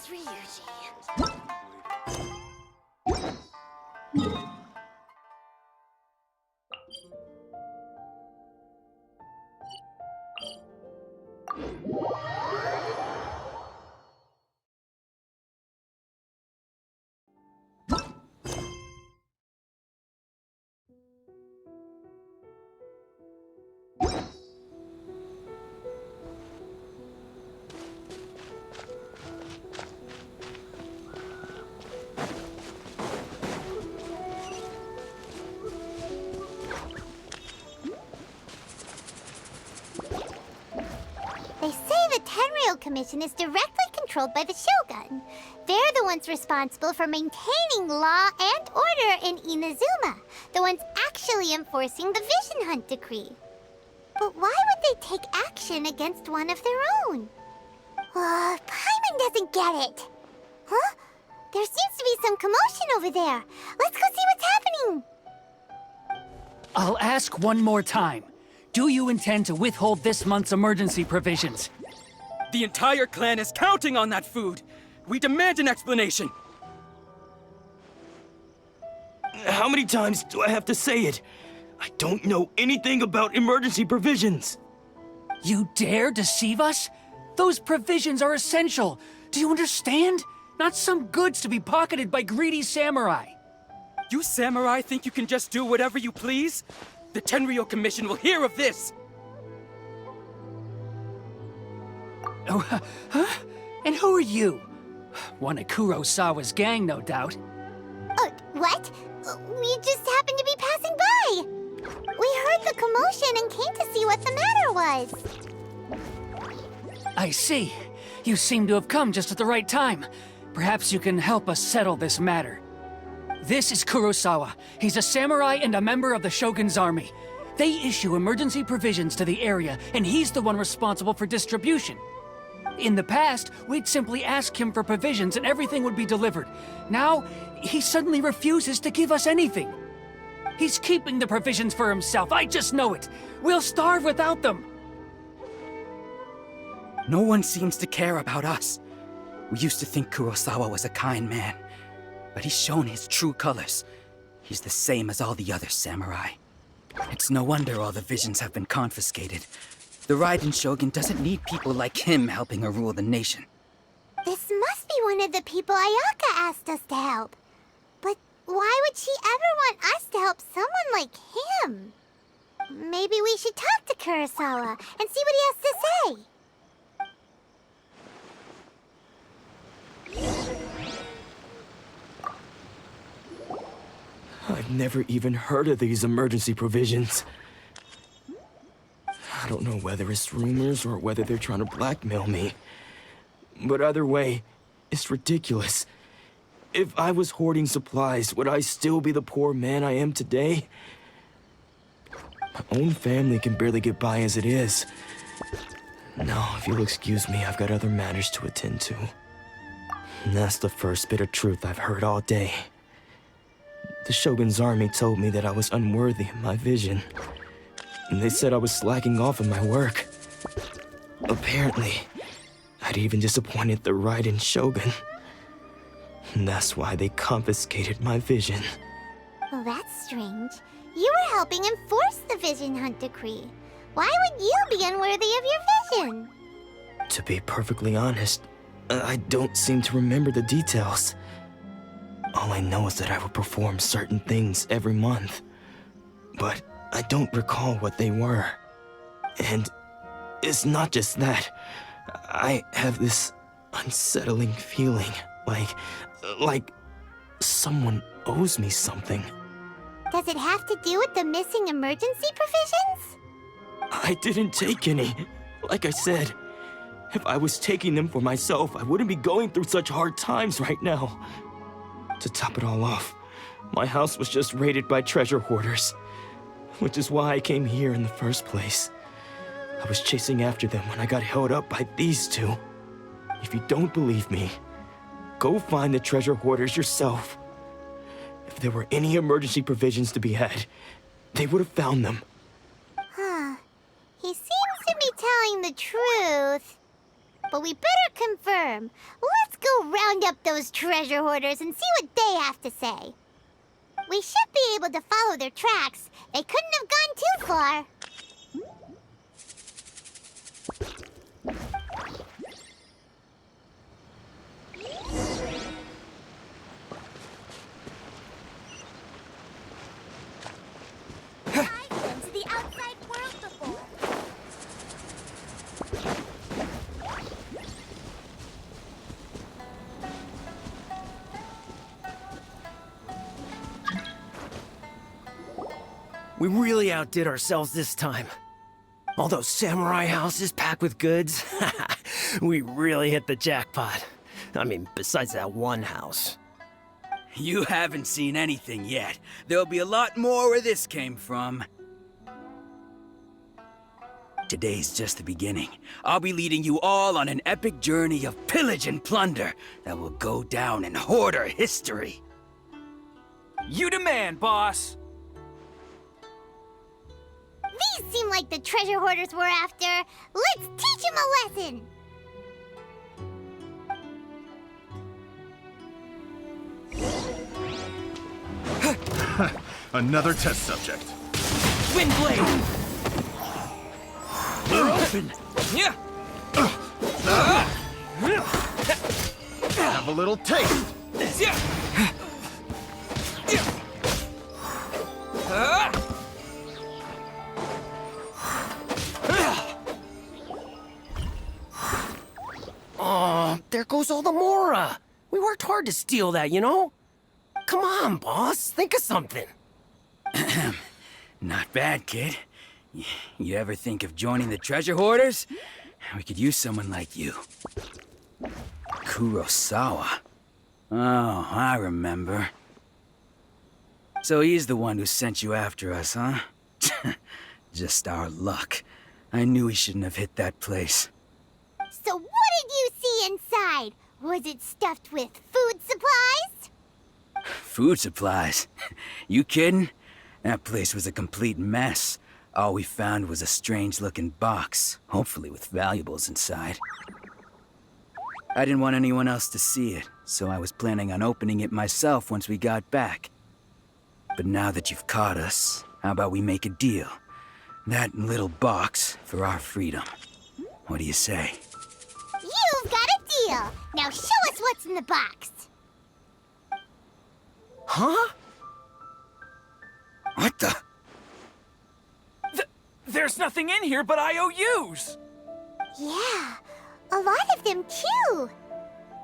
as Ryuji. They say the Tenryou Commission is directly controlled by the Shogun. They're the ones responsible for maintaining law and order in Inazuma, the ones actually enforcing the Vision Hunt decree. But why would they take action against one of their own? Paimon doesn't get it. Huh? There seems to be some commotion over there. Let's go see what's happening. I'll ask one more time. Do you intend to withhold this month's emergency provisions? The entire clan is counting on that food! We demand an explanation! How many times do I have to say it? I don't know anything about emergency provisions! You dare deceive us? Those provisions are essential. Do you understand? Not some goods to be pocketed by greedy samurai. You samurai think you can just do whatever you please? The Tenryou Commission will hear of this! Oh, huh? And who are you? One of Kurosawa's gang, no doubt. What? We just happened to be passing by. We heard the commotion and came to see what the matter was. I see. You seem to have come just at the right time. Perhaps you can help us settle this matter. This is Kurosawa. He's a samurai and a member of the Shogun's army. They issue emergency provisions to the area, and he's the one responsible for distribution. In the past, we'd simply ask him for provisions and everything would be delivered. Now, he suddenly refuses to give us anything. He's keeping the provisions for himself, I just know it. We'll starve without them. No one seems to care about us. We used to think Kurosawa was a kind man, but he's shown his true colors. He's the same as all the other samurai. It's no wonder all the visions have been confiscated. The Raiden Shogun doesn't need people like him helping her rule the nation. This must be one of the people Ayaka asked us to help. But why would she ever want us to help someone like him? Maybe we should talk to Kurosawa and see what he has to say. I've never even heard of these emergency provisions. I don't know whether it's rumors or whether they're trying to blackmail me. But either way, it's ridiculous. If I was hoarding supplies, would I still be the poor man I am today? My own family can barely get by as it is. Now, if you'll excuse me, I've got other matters to attend to. And that's the first bit of truth I've heard all day. The Shogun's army told me that I was unworthy of my vision. And they said I was slacking off in my work. Apparently, I'd even disappointed the Raiden Shogun. And that's why they confiscated my vision. Well, that's strange. You were helping enforce the Vision Hunt decree. Why would you be unworthy of your vision? To be perfectly honest, I don't seem to remember the details. All I know is that I would perform certain things every month. But I don't recall what they were. And it's not just that. I have this unsettling feeling, like someone owes me something. Does it have to do with the missing emergency provisions? I didn't take any. Like I said, if I was taking them for myself, I wouldn't be going through such hard times right now. To top it all off, my house was just raided by treasure hoarders, which is why I came here in the first place. I was chasing after them when I got held up by these two. If you don't believe me, go find the treasure hoarders yourself. If there were any emergency provisions to be had, they would have found them. Huh. He seems to be telling the truth. But we better confirm. Let's go round up those treasure hoarders and see what they have to say. We should be able to follow their tracks. They couldn't have gone too far. I've been to the outside world before. We really outdid ourselves this time. All those samurai houses packed with goods. We really hit the jackpot. I mean, besides that one house. You haven't seen anything yet. There'll be a lot more where this came from. Today's just the beginning. I'll be leading you all on an epic journey of pillage and plunder that will go down in hoarder history. You demand, boss! These seem like the treasure hoarders we're after. Let's teach them a lesson! Another test subject. Windblade! We're open! Yeah! Have a little taste. Oh, there goes all the Mora. We worked hard to steal that, you know? Come on, boss. Think of something. Not bad, kid. You ever think of joining the treasure hoarders? We could use someone like you. Kurosawa. Oh, I remember. So he's the one who sent you after us, huh? Just our luck. I knew he shouldn't have hit that place. So what did you see inside? Was it stuffed with food supplies? Food supplies? You kidding? That place was a complete mess. All we found was a strange-looking box, hopefully with valuables inside. I didn't want anyone else to see it, so I was planning on opening it myself once we got back. But now that you've caught us, how about we make a deal? That little box for our freedom. What do you say? You've got a deal! Now show us what's in the box! Huh? What the? There's nothing in here but IOUs! Yeah, a lot of them too.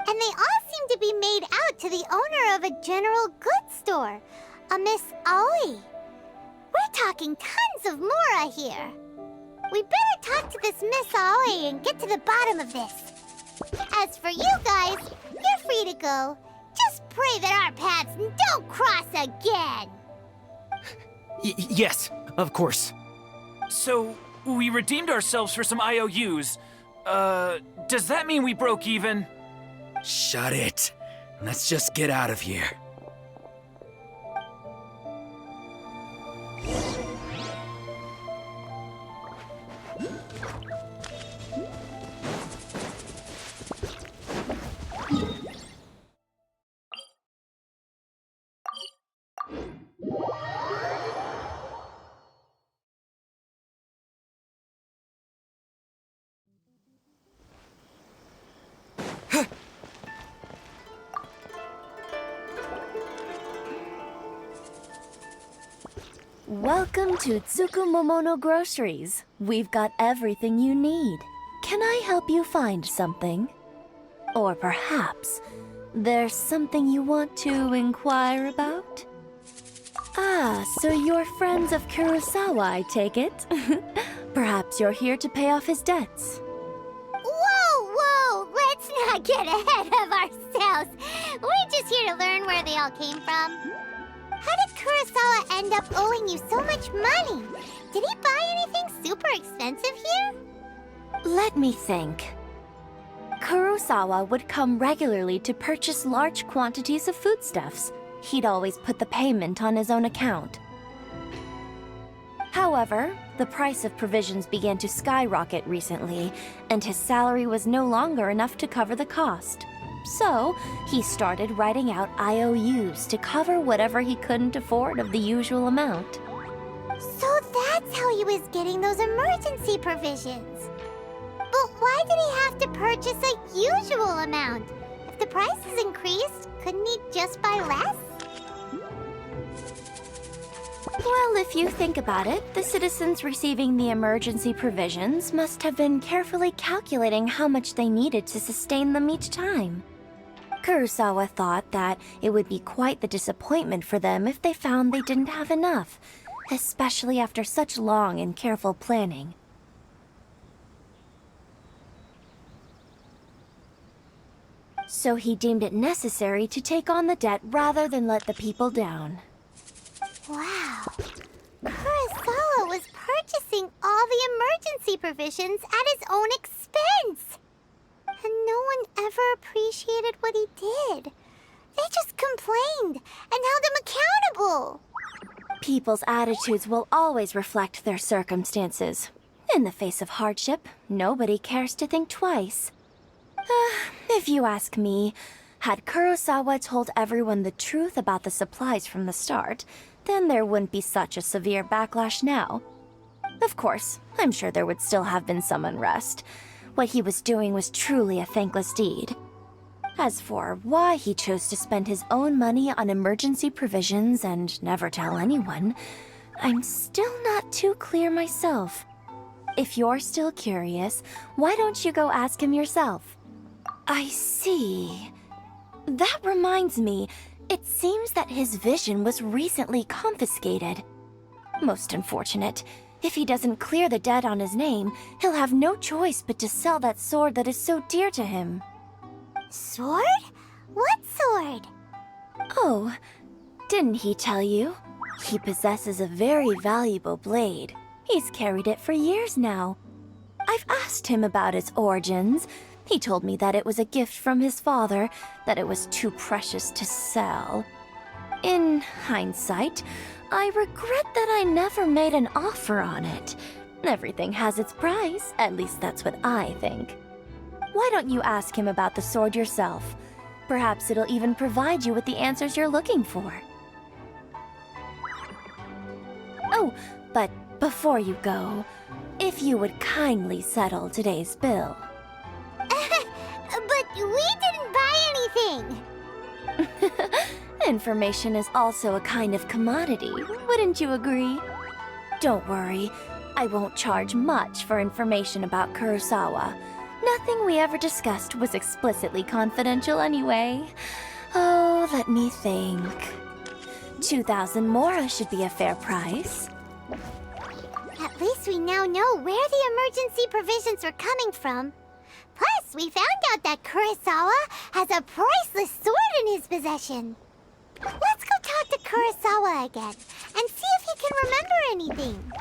And they all seem to be made out to the owner of a general goods store, a Miss Aoi. We're talking tons of Mora here. We better talk to this Miss Aoi and get to the bottom of this. As for you guys, you're free to go. Just pray that our paths don't cross again. Yes, of course. So, we redeemed ourselves for some IOUs. Does that mean we broke even? Shut it. Let's just get out of here. Welcome to Tsukumomono Groceries. We've got everything you need. Can I help you find something? Or perhaps there's something you want to inquire about? Ah, so you're friends of Kurosawa, I take it? Perhaps you're here to pay off his debts. Whoa! Let's not get ahead of ourselves. We're just here to learn where they all came from. How did Kurosawa end up owing you so much money? Did he buy anything super expensive here? Let me think. Kurosawa would come regularly to purchase large quantities of foodstuffs. He'd always put the payment on his own account. However, the price of provisions began to skyrocket recently, and his salary was no longer enough to cover the cost. So, he started writing out IOUs to cover whatever he couldn't afford of the usual amount. So that's how he was getting those emergency provisions. But why did he have to purchase a usual amount? If the prices increased, couldn't he just buy less? Well, if you think about it, the citizens receiving the emergency provisions must have been carefully calculating how much they needed to sustain them each time. Kurosawa thought that it would be quite the disappointment for them if they found they didn't have enough, especially after such long and careful planning. So he deemed it necessary to take on the debt rather than let the people down. Wow. Kurosawa was purchasing all the emergency provisions at his own expense. And no one ever appreciated what he did. They just complained and held him accountable. People's attitudes will always reflect their circumstances. In the face of hardship, nobody cares to think twice. If you ask me, had Kurosawa told everyone the truth about the supplies from the start, then there wouldn't be such a severe backlash now. Of course, I'm sure there would still have been some unrest. What he was doing was truly a thankless deed. As for why he chose to spend his own money on emergency provisions and never tell anyone, I'm still not too clear myself. If you're still curious, why don't you go ask him yourself? I see. That reminds me, it seems that his vision was recently confiscated. Most unfortunate. If he doesn't clear the debt on his name, he'll have no choice but to sell that sword that is so dear to him. Sword? What sword? Oh, didn't he tell you? He possesses a very valuable blade. He's carried it for years now. I've asked him about its origins. He told me that it was a gift from his father, that it was too precious to sell. In hindsight, I regret that I never made an offer on it. Everything has its price, at least that's what I think. Why don't you ask him about the sword yourself? Perhaps it'll even provide you with the answers you're looking for. Oh, but before you go, if you would kindly settle today's bill. But we didn't buy anything. Information is also a kind of commodity, wouldn't you agree? Don't worry, I won't charge much for information about Kurosawa. Nothing we ever discussed was explicitly confidential anyway. Oh, let me think. 2,000 mora should be a fair price. At least we now know where the emergency provisions are coming from. Plus, we found out that Kurosawa has a priceless sword in his possession. Let's go talk to Kurosawa again and see if he can remember anything.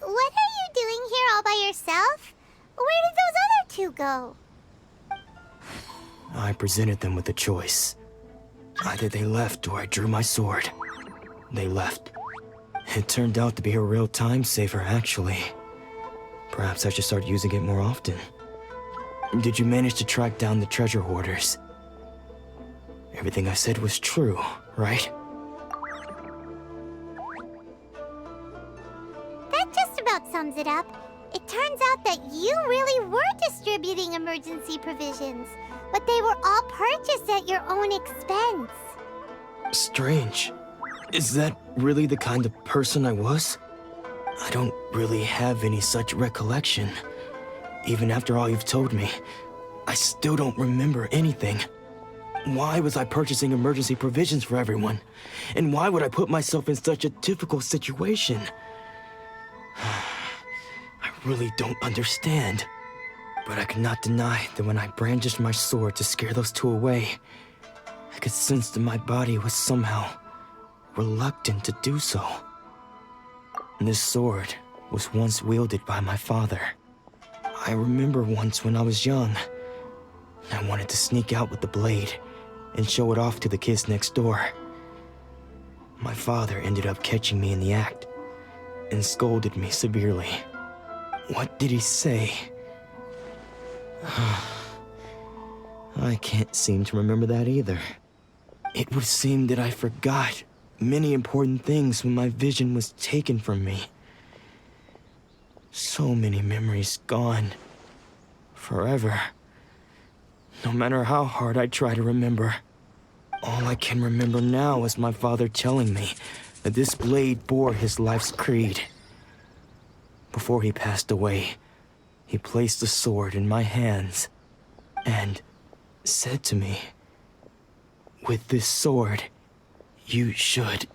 What are you doing here all by yourself? Where did those other two go? I presented them with a choice. Either they left or I drew my sword. They left. It turned out to be a real time saver, actually. Perhaps I should start using it more often. Did you manage to track down the treasure hoarders? Everything I said was true, right? That just about sums it up. It turns out that you really were distributing emergency provisions, but they were all purchased at your own expense. Strange. Is that really the kind of person I was? I don't really have any such recollection. Even after all you've told me, I still don't remember anything. Why was I purchasing emergency provisions for everyone? And why would I put myself in such a difficult situation? I really don't understand. But I could not deny that when I brandished my sword to scare those two away, I could sense that my body was somehow reluctant to do so. This sword was once wielded by my father. I remember once when I was young, I wanted to sneak out with the blade and show it off to the kids next door. My father ended up catching me in the act and scolded me severely. What did he say? I can't seem to remember that either. It would seem that I forgot many important things when my vision was taken from me. So many memories gone. Forever. No matter how hard I try to remember, all I can remember now is my father telling me that this blade bore his life's creed. Before he passed away, he placed the sword in my hands and said to me, "With this sword, you should..."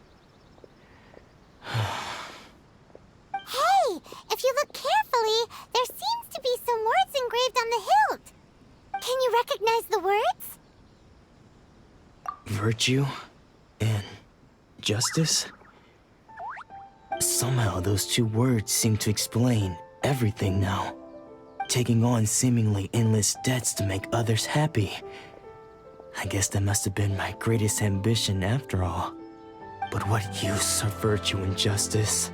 Hey, if you look carefully, there seems to be some words engraved on the hilt. Can you recognize the words? Virtue and justice? Somehow those two words seem to explain everything now. Taking on seemingly endless debts to make others happy. I guess that must have been my greatest ambition after all. But what use are virtue and justice?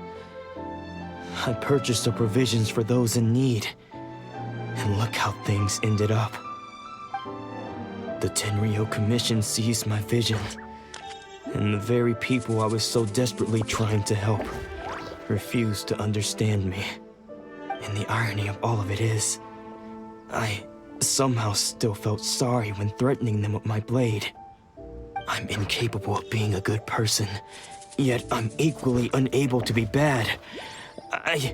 I purchased the provisions for those in need, and look how things ended up. The Tenryo Commission seized my vision, and the very people I was so desperately trying to help refused to understand me. And the irony of all of it is, I somehow still felt sorry when threatening them with my blade. I'm incapable of being a good person, yet I'm equally unable to be bad. I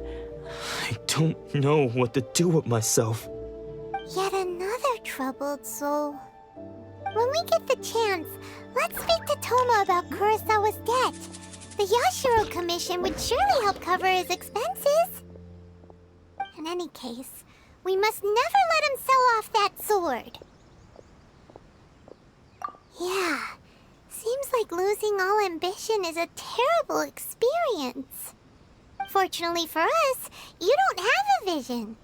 don't know what to do with myself. Yet another troubled soul. When we get the chance, let's speak to Toma about Kurosawa's debt. The Yashiro Commission would surely help cover his expenses. In any case, we must never let him sell off that sword. Yeah, seems like losing all ambition is a terrible experience. Fortunately for us, you don't have a vision.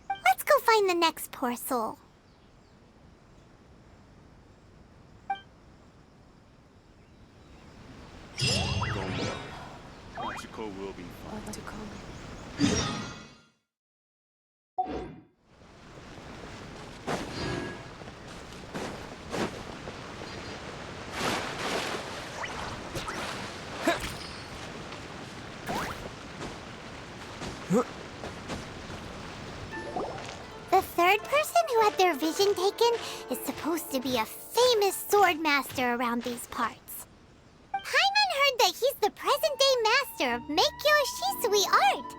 Let's go find the next poor soul. Machiko will be fine. The third person who had their vision taken is supposed to be a famous sword master around these parts. Paimon heard that he's the present-day master of Meikyo Shisui art.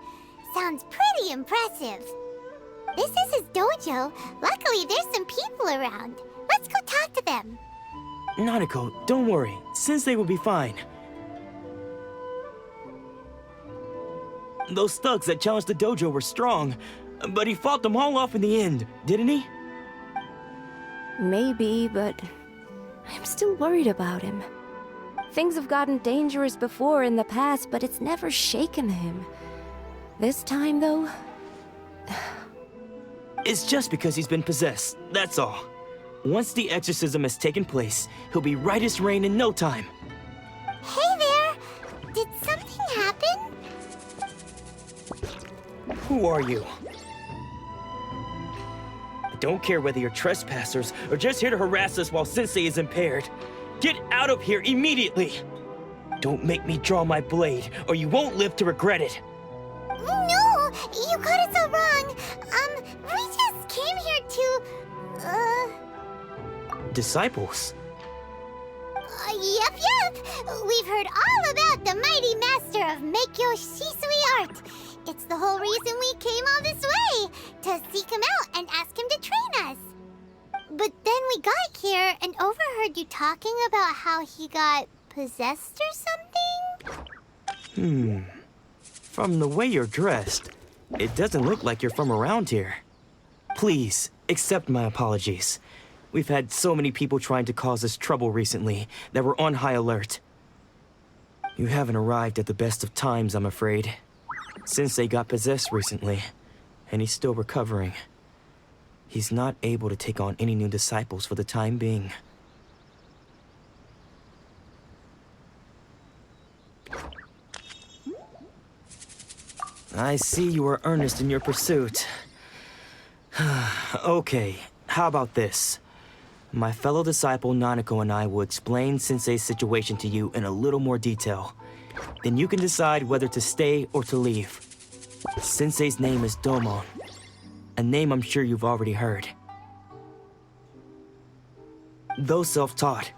Sounds pretty impressive. This is his dojo. Luckily, there's some people around. Let's go talk to them. Nanako, don't worry. Sensei will be fine. Those thugs that challenged the dojo were strong, but he fought them all off in the end, didn't he? Maybe, but I'm still worried about him. Things have gotten dangerous before in the past, but it's never shaken him. This time, though... It's just because he's been possessed, that's all. Once the exorcism has taken place, he'll be right as rain in no time. Hey there! Did something happen? Who are you? I don't care whether you're trespassers or just here to harass us while Sensei is impaired. Get out of here immediately! Don't make me draw my blade, or you won't live to regret it. No! You got it so wrong! We just came here to... Disciples? Yep. We've heard all about the mighty master of Meikyo Shisui art. It's the whole reason we came all this way, to seek him out and ask him to train us. But then we got here and overheard you talking about how he got possessed or something? From the way you're dressed, it doesn't look like you're from around here. Please, accept my apologies. We've had so many people trying to cause us trouble recently that we're on high alert. You haven't arrived at the best of times, I'm afraid. Sensei got possessed recently, and he's still recovering. He's not able to take on any new disciples for the time being. I see you are earnest in your pursuit. Okay, how about this? My fellow disciple Nanako and I will explain Sensei's situation to you in a little more detail. Then you can decide whether to stay or to leave. Sensei's name is Domon, a name I'm sure you've already heard. Though self-taught,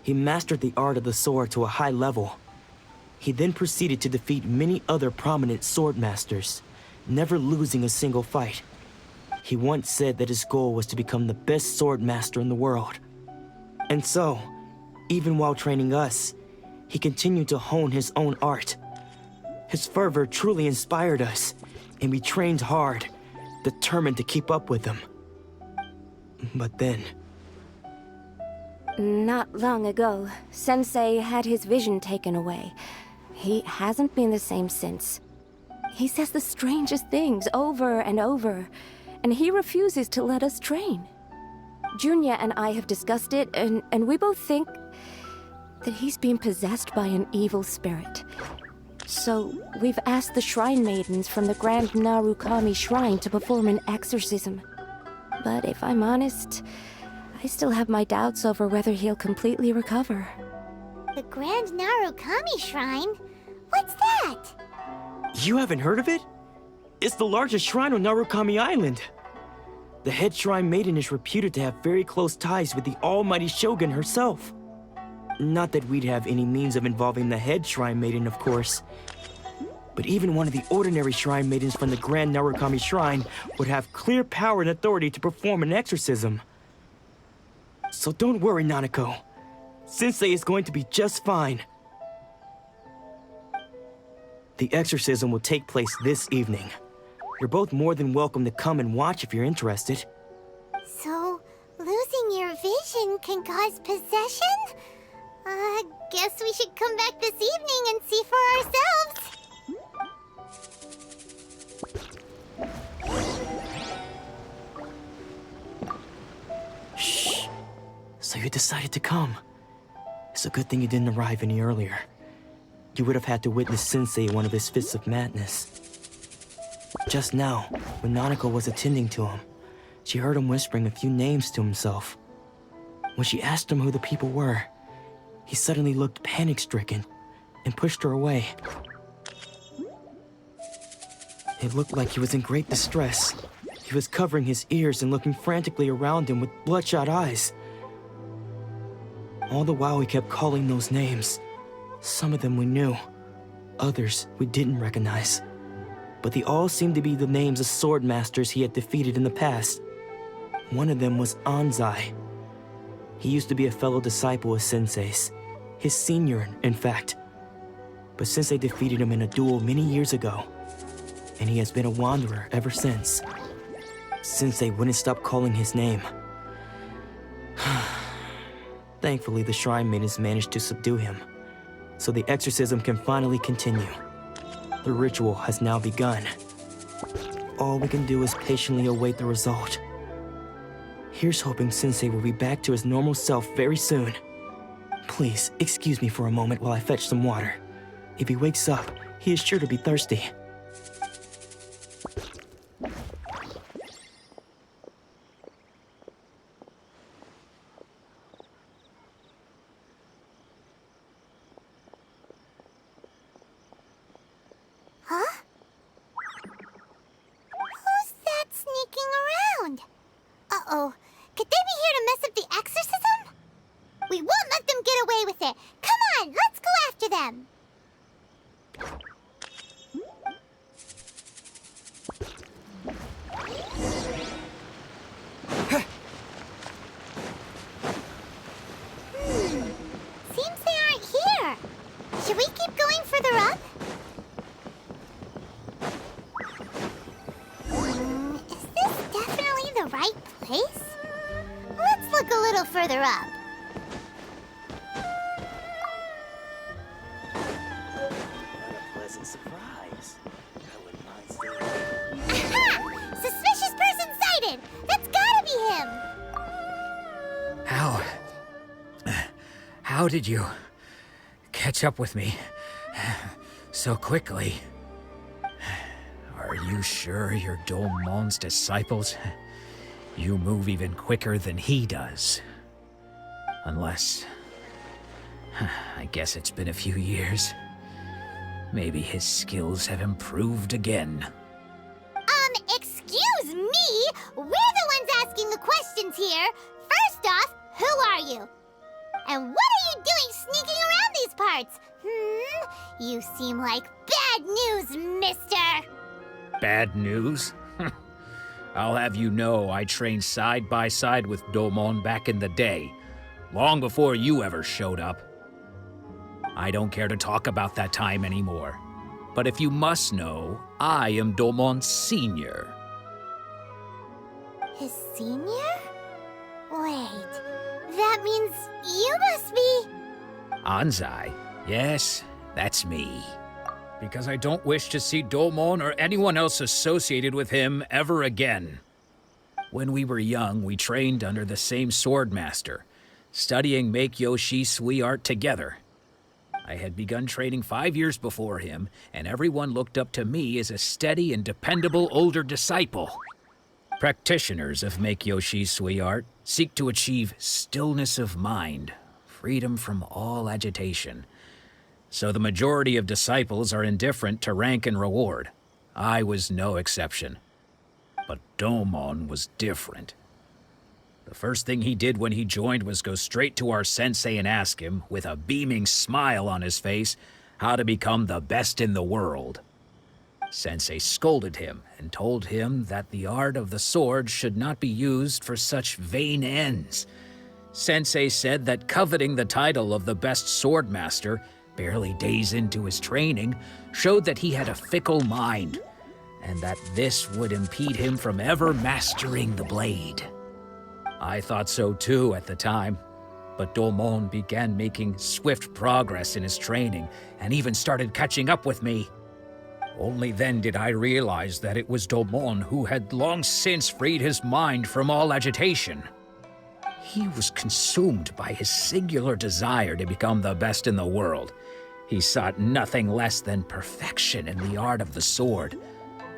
he mastered the art of the sword to a high level. He then proceeded to defeat many other prominent sword masters, never losing a single fight. He once said that his goal was to become the best sword master in the world. And so, even while training us, he continued to hone his own art. His fervor truly inspired us, and we trained hard, determined to keep up with him. But then... Not long ago, Sensei had his vision taken away. He hasn't been the same since. He says the strangest things over and over, and he refuses to let us train. Junya and I have discussed it, and we both think that he's being possessed by an evil spirit. So we've asked the shrine maidens from the Grand Narukami Shrine to perform an exorcism. But if I'm honest, I still have my doubts over whether he'll completely recover. The Grand Narukami Shrine? What's that? You haven't heard of it? It's the largest shrine on Narukami Island. The head shrine maiden is reputed to have very close ties with the almighty Shogun herself. Not that we'd have any means of involving the head shrine maiden, of course. But even one of the ordinary shrine maidens from the Grand Narukami Shrine would have clear power and authority to perform an exorcism. So don't worry, Nanako. Sensei is going to be just fine. The exorcism will take place this evening. You're both more than welcome to come and watch if you're interested. So, losing your vision can cause possession? Guess we should come back this evening and see for ourselves. Shh. So you decided to come. It's a good thing you didn't arrive any earlier. You would have had to witness Sensei in one of his fits of madness. Just now, when Nanako was attending to him, she heard him whispering a few names to himself. When she asked him who the people were, he suddenly looked panic-stricken and pushed her away. It looked like he was in great distress. He was covering his ears and looking frantically around him with bloodshot eyes. All the while he kept calling those names. Some of them we knew, others we didn't recognize. But they all seemed to be the names of sword masters he had defeated in the past. One of them was Anzai. He used to be a fellow disciple of Sensei's, his senior, in fact. But Sensei defeated him in a duel many years ago, and he has been a wanderer ever since. Sensei wouldn't stop calling his name. Thankfully, the shrine maidens managed to subdue him, so the exorcism can finally continue. The ritual has now begun. All we can do is patiently await the result. Here's hoping Sensei will be back to his normal self very soon. Please, excuse me for a moment while I fetch some water. If he wakes up, he is sure to be thirsty. Huh? Who's that sneaking around? Uh-oh. Could they be here to mess up the exorcism? We won't let them get away with it. Come on, let's go after them. Seems they aren't here. Should we keep going further up? Is this definitely the look a little further up. What a pleasant surprise. I wouldn't mind staying. Aha! Suspicious person sighted! That's gotta be him! How did you catch up with me so quickly? Are you sure you're Domon's disciples? You move even quicker than he does. Unless... I guess it's been a few years. Maybe his skills have improved again. Excuse me? We're the ones asking the questions here. First off, who are you? And what are you doing sneaking around these parts? You seem like bad news, mister! Bad news? I'll have you know I trained side by side with Domon back in the day, long before you ever showed up. I don't care to talk about that time anymore. But if you must know, I am Domon's senior. His senior? Wait, that means you must be... Anzai? Yes, that's me. Because I don't wish to see Domon or anyone else associated with him ever again. When we were young, we trained under the same swordmaster, studying Make-Yoshi Sui art together. I had begun training 5 years before him, and everyone looked up to me as a steady and dependable older disciple. Practitioners of Make-Yoshi Sui art seek to achieve stillness of mind, freedom from all agitation. So the majority of disciples are indifferent to rank and reward. I was no exception. But Domon was different. The first thing he did when he joined was go straight to our sensei and ask him, with a beaming smile on his face, how to become the best in the world. Sensei scolded him and told him that the art of the sword should not be used for such vain ends. Sensei said that coveting the title of the best swordmaster, barely days into his training, showed that he had a fickle mind, and that this would impede him from ever mastering the blade. I thought so too at the time, but Domon began making swift progress in his training and even started catching up with me. Only then did I realize that it was Domon who had long since freed his mind from all agitation. He was consumed by his singular desire to become the best in the world. He sought nothing less than perfection in the art of the sword,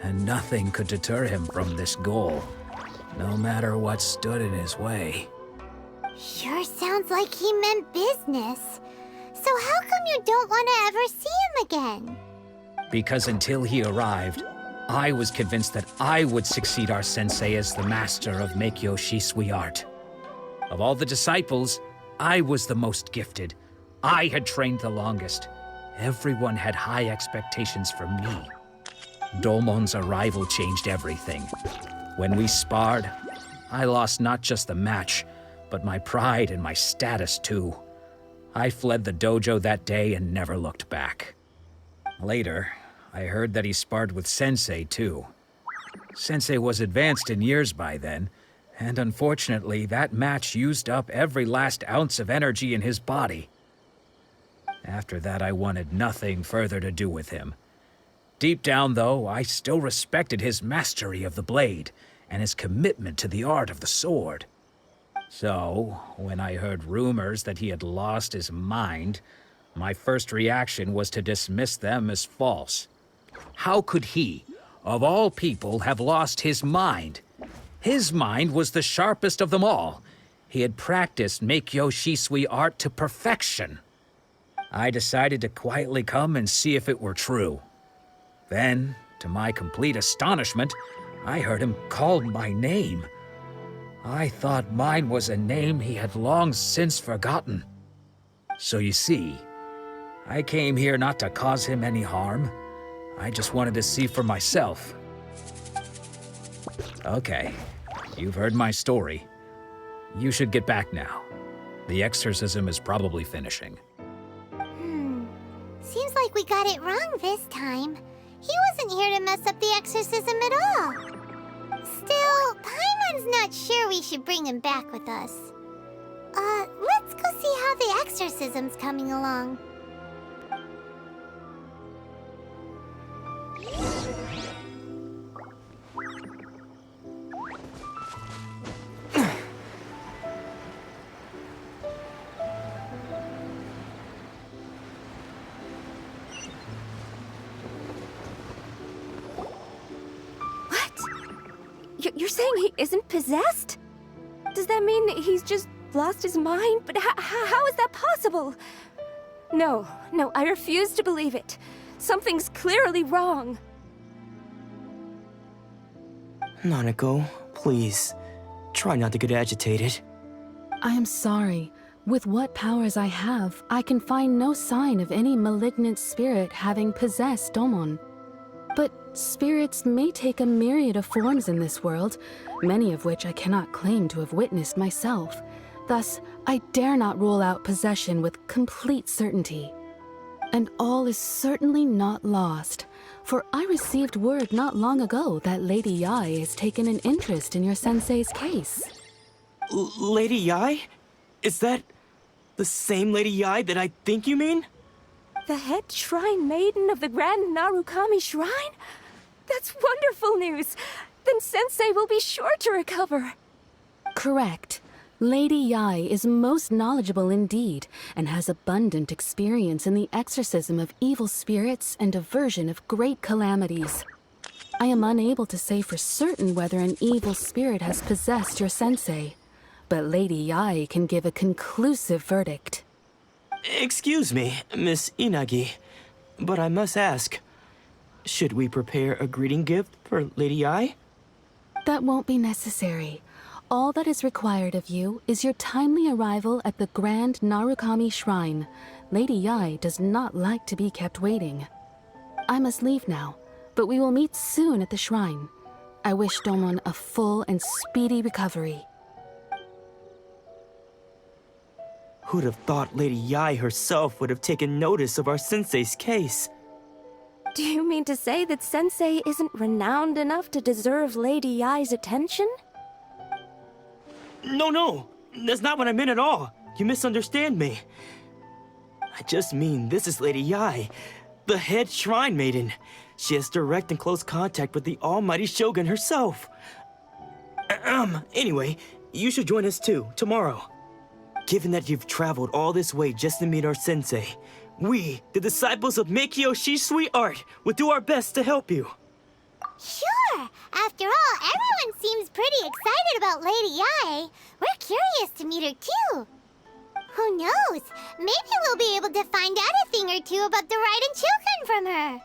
and nothing could deter him from this goal, no matter what stood in his way. Sure sounds like he meant business. So how come you don't want to ever see him again? Because until he arrived, I was convinced that I would succeed our sensei as the master of Make-Yoshi Sui art. Of all the disciples, I was the most gifted. I had trained the longest. Everyone had high expectations for me. Domon's arrival changed everything. When we sparred, I lost not just the match, but my pride and my status too. I fled the dojo that day and never looked back. Later, I heard that he sparred with Sensei too. Sensei was advanced in years by then, and unfortunately that match used up every last ounce of energy in his body. After that, I wanted nothing further to do with him. Deep down, though, I still respected his mastery of the blade and his commitment to the art of the sword. So, when I heard rumors that he had lost his mind, my first reaction was to dismiss them as false. How could he, of all people, have lost his mind? His mind was the sharpest of them all. He had practiced Make-Yoshi Sui art to perfection. I decided to quietly come and see if it were true. Then, to my complete astonishment, I heard him call my name. I thought mine was a name he had long since forgotten. So you see, I came here not to cause him any harm. I just wanted to see for myself. Okay, you've heard my story. You should get back now. The exorcism is probably finishing. Seems like we got it wrong this time. He wasn't here to mess up the exorcism at all. Still, Paimon's not sure we should bring him back with us. how the exorcism's coming along? You're saying he isn't possessed? Does that mean he's just lost his mind? But how is that possible? No, I refuse to believe it. Something's clearly wrong. Nanako, please. Try not to get agitated. I am sorry. With what powers I have, I can find no sign of any malignant spirit having possessed Domon. But spirits may take a myriad of forms in this world, many of which I cannot claim to have witnessed myself. Thus, I dare not rule out possession with complete certainty. And all is certainly not lost, for I received word not long ago that Lady Yai has taken an interest in your sensei's case. Lady Yai? Is that the same Lady Yai that I think you mean? The head shrine maiden of the Grand Narukami Shrine? That's wonderful news! Then Sensei will be sure to recover. Correct. Lady Yai is most knowledgeable indeed, and has abundant experience in the exorcism of evil spirits and aversion of great calamities. I am unable to say for certain whether an evil spirit has possessed your sensei, but Lady Yai can give a conclusive verdict. Excuse me, Miss Inagi, but I must ask, should we prepare a greeting gift for Lady Yai? That won't be necessary. All that is required of you is your timely arrival at the Grand Narukami Shrine. Lady Yai does not like to be kept waiting. I must leave now, but we will meet soon at the shrine. I wish Domon a full and speedy recovery. Who'd have thought Lady Yai herself would have taken notice of our sensei's case? Do you mean to say that Sensei isn't renowned enough to deserve Lady Yai's attention? No, that's not what I meant at all. You misunderstand me. I just mean this is Lady Yai, the head shrine maiden. She has direct and close contact with the almighty Shogun herself. Anyway, you should join us too, tomorrow. Given that you've traveled all this way just to meet our sensei, we, the disciples of Meikyo Shisui Art, will do our best to help you. Sure! After all, everyone seems pretty excited about Lady Yai. We're curious to meet her too. Who knows? Maybe we'll be able to find out a thing or two about the Raiden Shogun from her.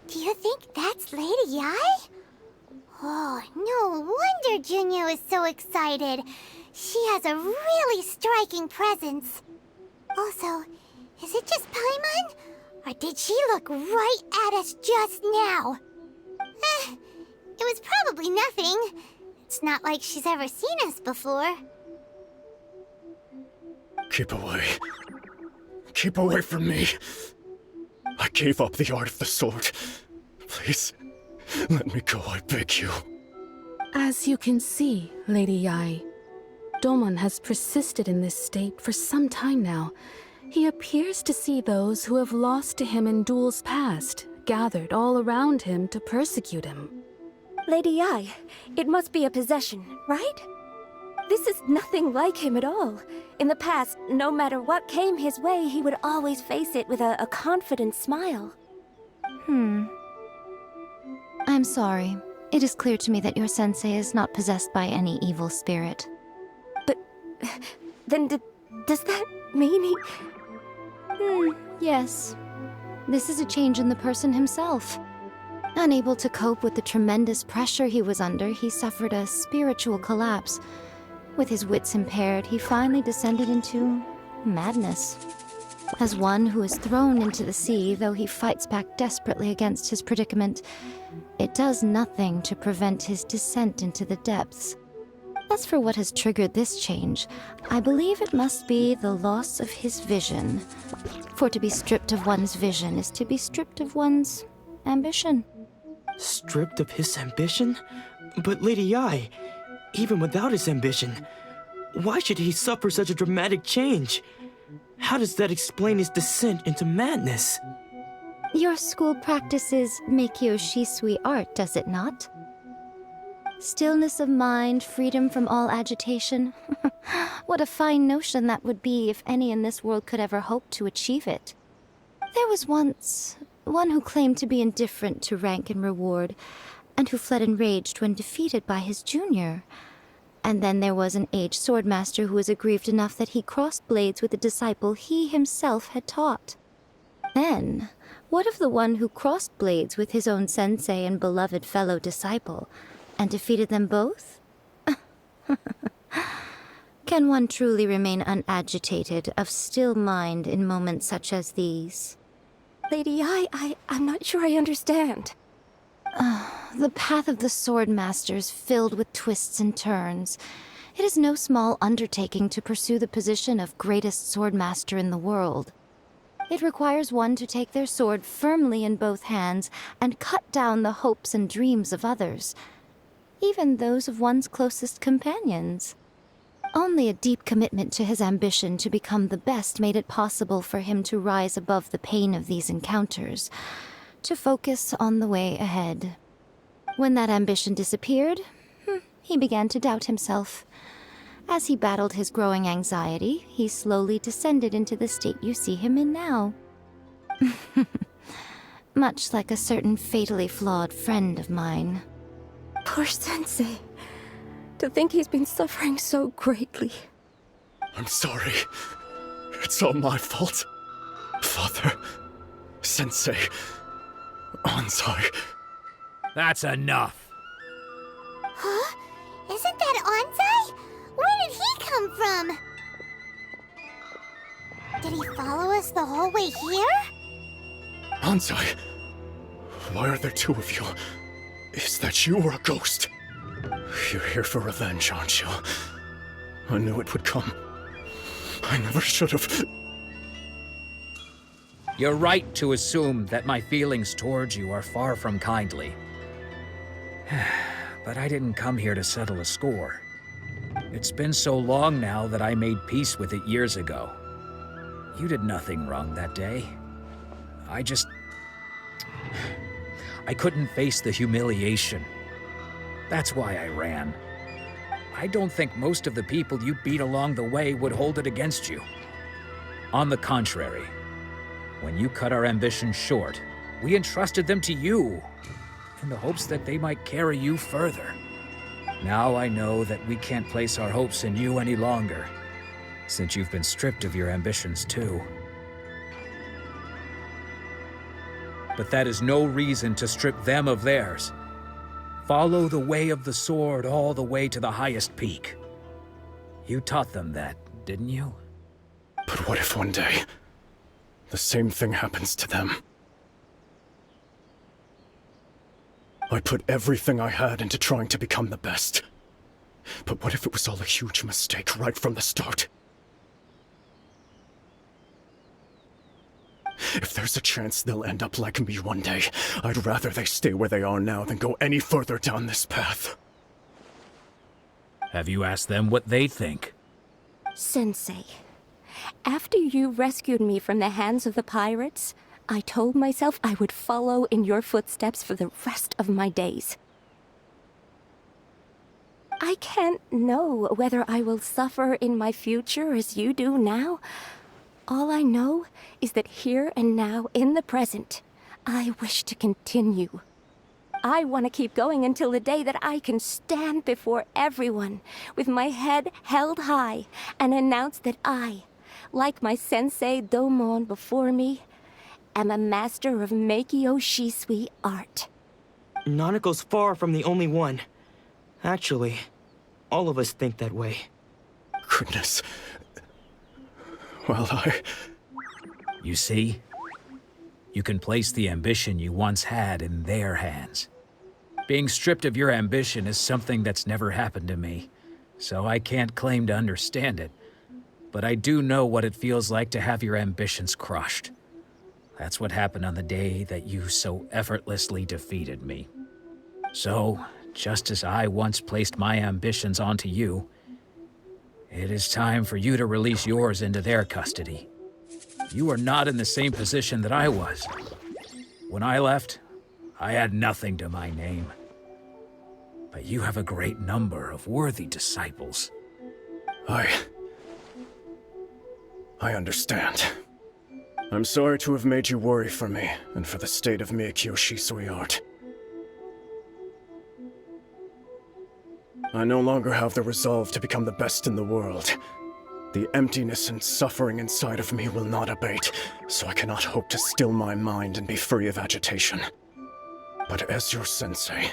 Do you think that's Lady Yai? Oh, no wonder Junya is so excited. She has a really striking presence. Also, is it just Paimon? Or did she look right at us just now? It was probably nothing. It's not like she's ever seen us before. Keep away. Keep away from me. I gave up the art of the sword. Please, let me go, I beg you. As you can see, Lady Yai, Domon has persisted in this state for some time now. He appears to see those who have lost to him in duels past, gathered all around him to persecute him. Lady Yai, it must be a possession, right? This is nothing like him at all. In the past, no matter what came his way, he would always face it with a confident smile. I'm sorry. It is clear to me that your sensei is not possessed by any evil spirit. But then does that mean he... Yes. This is a change in the person himself. Unable to cope with the tremendous pressure he was under, he suffered a spiritual collapse. With his wits impaired, he finally descended into madness. As one who is thrown into the sea, though he fights back desperately against his predicament, it does nothing to prevent his descent into the depths. As for what has triggered this change, I believe it must be the loss of his vision. For to be stripped of one's vision is to be stripped of one's ambition. Stripped of his ambition? But Lady Yai, even without his ambition, why should he suffer such a dramatic change? How does that explain his descent into madness? Your school practices Meikyo Shisui art, does it not? Stillness of mind, freedom from all agitation. What a fine notion that would be if any in this world could ever hope to achieve it. There was once one who claimed to be indifferent to rank and reward, and who fled enraged when defeated by his junior. And then there was an aged swordmaster who was aggrieved enough that he crossed blades with a disciple he himself had taught. Then, what of the one who crossed blades with his own sensei and beloved fellow disciple, and defeated them both? Can one truly remain unagitated, of still mind in moments such as these? Lady Yai, I'm not sure I understand. The path of the swordmaster is filled with twists and turns. It is no small undertaking to pursue the position of greatest swordmaster in the world. It requires one to take their sword firmly in both hands and cut down the hopes and dreams of others, even those of one's closest companions. Only a deep commitment to his ambition to become the best made it possible for him to rise above the pain of these encounters, to focus on the way ahead. When that ambition disappeared, he began to doubt himself. As he battled his growing anxiety, he slowly descended into the state you see him in now. Much like a certain fatally flawed friend of mine. Poor Sensei. To think he's been suffering so greatly. I'm sorry. It's all my fault. Father, Sensei, Anzai. That's enough. Huh? Isn't that Anzai? Where did he come from? Did he follow us the whole way here? Anzai, why are there two of you? Is that you or a ghost? You're here for revenge, aren't you? I knew it would come. I never should have. You're right to assume that my feelings towards you are far from kindly. But I didn't come here to settle a score. It's been so long now that I made peace with it years ago. You did nothing wrong that day. I couldn't face the humiliation. That's why I ran. I don't think most of the people you beat along the way would hold it against you. On the contrary, when you cut our ambitions short, we entrusted them to you, in the hopes that they might carry you further. Now I know that we can't place our hopes in you any longer, since you've been stripped of your ambitions too. But that is no reason to strip them of theirs. Follow the way of the sword all the way to the highest peak. You taught them that, didn't you? But what if one day, the same thing happens to them? I put everything I had into trying to become the best. But what if it was all a huge mistake right from the start? If there's a chance they'll end up like me one day, I'd rather they stay where they are now than go any further down this path. Have you asked them what they think? Sensei, after you rescued me from the hands of the pirates, I told myself I would follow in your footsteps for the rest of my days. I can't know whether I will suffer in my future as you do now. All I know is that here and now, in the present, I wish to continue. I want to keep going until the day that I can stand before everyone with my head held high and announce that I, like my sensei Domon before me, am a master of Meikyo Shisui art. Nanako's far from the only one. Actually, all of us think that way. Goodness. Well, You see? You can place the ambition you once had in their hands. Being stripped of your ambition is something that's never happened to me, so I can't claim to understand it. But I do know what it feels like to have your ambitions crushed. That's what happened on the day that you so effortlessly defeated me. So, just as I once placed my ambitions onto you, it is time for you to release yours into their custody. You are not in the same position that I was. When I left, I had nothing to my name. But you have a great number of worthy disciples. I understand. I'm sorry to have made you worry for me, and for the state of Meikyo Shisui art. I no longer have the resolve to become the best in the world. The emptiness and suffering inside of me will not abate, so I cannot hope to still my mind and be free of agitation. But as your sensei,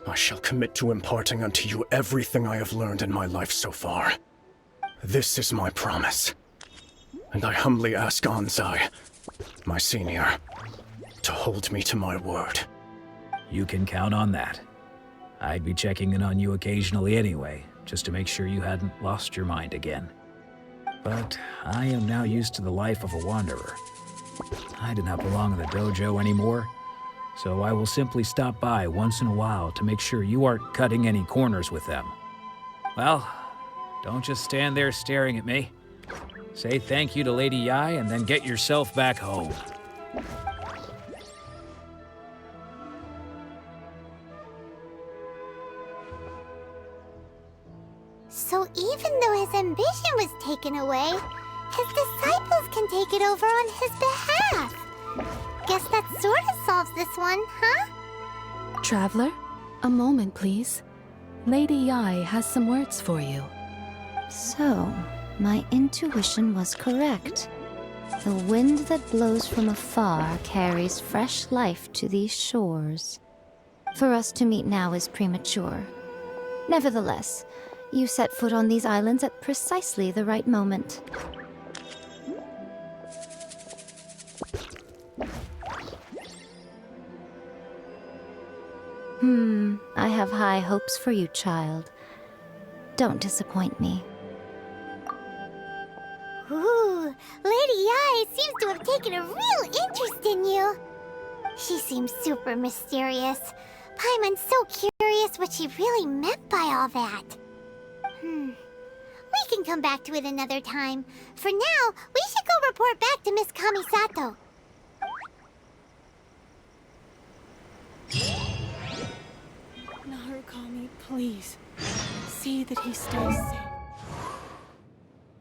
I shall commit to imparting unto you everything I have learned in my life so far. This is my promise. And I humbly ask Anzai, my senior, to hold me to my word. You can count on that. I'd be checking in on you occasionally anyway, just to make sure you hadn't lost your mind again. But I am now used to the life of a wanderer. I do not belong in the dojo anymore, so I will simply stop by once in a while to make sure you aren't cutting any corners with them. Well, don't just stand there staring at me. Say thank you to Lady Yai and then get yourself back home. So even though his ambition was taken away, his disciples can take it over on his behalf. Guess that sort of solves this one, huh? Traveler, a moment, please. Lady Yai has some words for you. So, my intuition was correct. The wind that blows from afar carries fresh life to these shores. For us to meet now is premature. Nevertheless, you set foot on these islands at precisely the right moment. I have high hopes for you, child. Don't disappoint me. Ooh, Lady Yai seems to have taken a real interest in you. She seems super mysterious. Paimon's so curious what she really meant by all that. We can come back to it another time. For now, we should go report back to Miss Kamisato. Narukami, please. See that he stays safe.